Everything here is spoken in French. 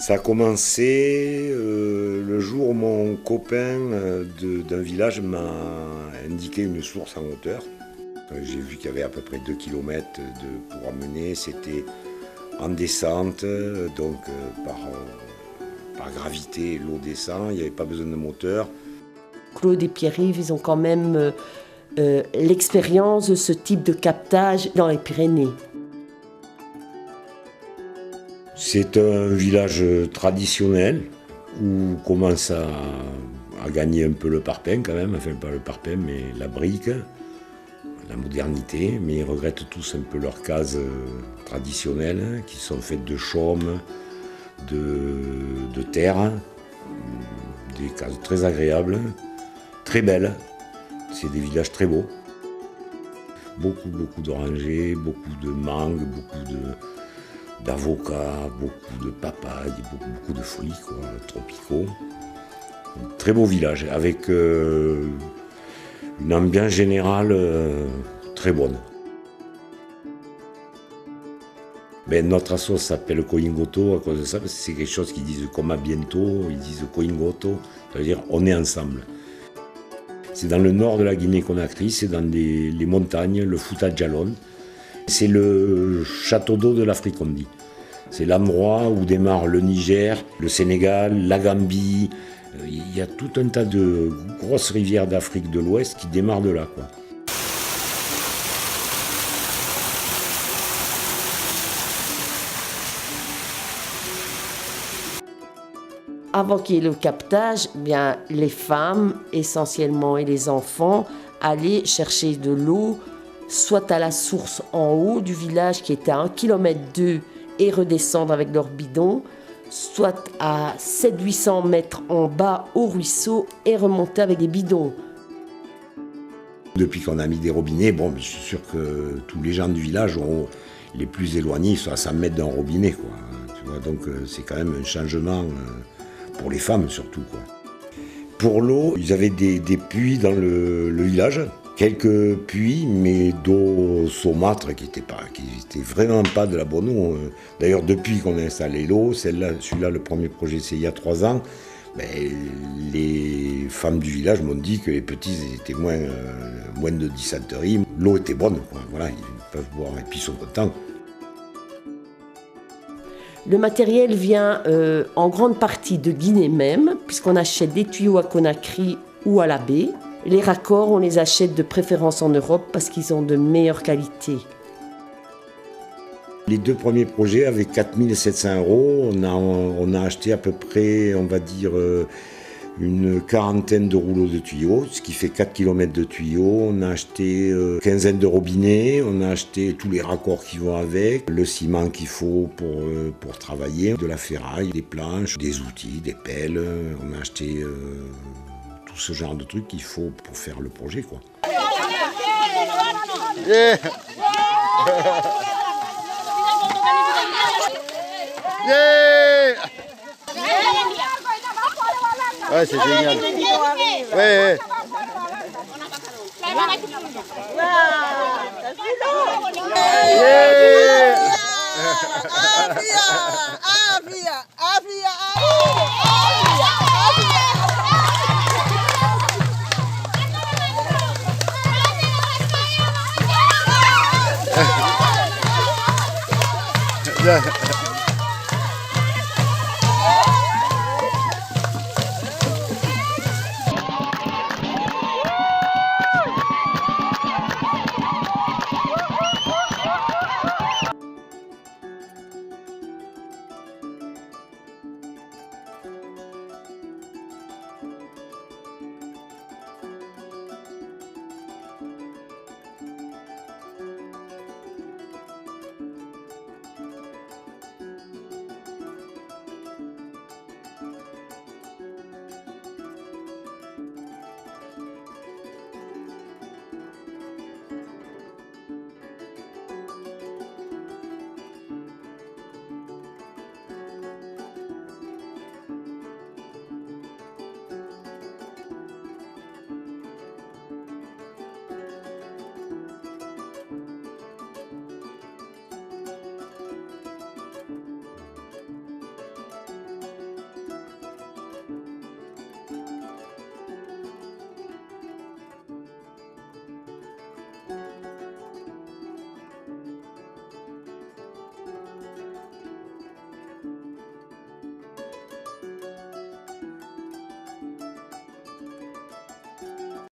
Ça a commencé le jour où mon copain d'un village m'a indiqué une source en hauteur. J'ai vu qu'il y avait à peu près 2 km pour amener. C'était en descente, donc par gravité, l'eau descend. Il n'y avait pas besoin de moteur. Claude et Pierre-Yves, ils ont quand même l'expérience de ce type de captage dans les Pyrénées. C'est un village traditionnel où on commence à gagner un peu le parpaing quand même, enfin pas le parpaing mais la brique, la modernité, mais ils regrettent tous un peu leurs cases traditionnelles qui sont faites de chaume, de terre, des cases très agréables, très belles, c'est des villages très beaux. Beaucoup d'orangers, beaucoup de mangues, d'avocats, beaucoup de papayes, beaucoup de fruits tropicaux. Un très beau village avec une ambiance générale très bonne. Notre asso s'appelle Coingoto à cause de ça, parce que c'est quelque chose qu'ils disent comme à bientôt, ils disent Coingoto, ça veut dire on est ensemble. C'est dans le nord de la Guinée-Conakry, c'est dans les montagnes, le Fouta Djallon. C'est le château d'eau de l'Afrique, on dit. C'est l'endroit où démarre le Niger, le Sénégal, la Gambie. Il y a tout un tas de grosses rivières d'Afrique de l'Ouest qui démarrent de là, quoi. Avant qu'il y ait le captage, les femmes essentiellement et les enfants allaient chercher de l'eau soit à la source en haut du village qui était à 1,2 km et redescendre avec leur bidon, soit à 700-800 mètres en bas au ruisseau et remonter avec des bidons. Depuis qu'on a mis des robinets, je suis sûr que tous les gens du village, les plus éloignés, sont à 100 mètres d'un robinet, quoi. Tu vois, donc c'est quand même un changement pour les femmes surtout, quoi. Pour l'eau, ils avaient des puits dans le village. Quelques puits, mais d'eau saumâtre qui était vraiment pas de la bonne eau. D'ailleurs, depuis qu'on a installé l'eau, celui-là, le premier projet, c'est il y a 3 ans, les femmes du village m'ont dit que les petits étaient moins de dysenterie. L'eau était bonne, quoi. Voilà, ils peuvent boire et puis ils sont contents. Le matériel vient en grande partie de Guinée même, puisqu'on achète des tuyaux à Conakry ou à la baie. Les raccords, on les achète de préférence en Europe parce qu'ils ont de meilleure qualité. Les 2 premiers projets, avec 4 700 €, on a acheté à peu près, on va dire, une quarantaine de rouleaux de tuyaux, ce qui fait 4 km de tuyaux. On a acheté une quinzaine de robinets, on a acheté tous les raccords qui vont avec, le ciment qu'il faut pour travailler, de la ferraille, des planches, des outils, des pelles. On a acheté tout ce genre de trucs qu'il faut pour faire le projet, quoi. Yeah. Yeah. Ouais, c'est génial. Ouais. Yeah.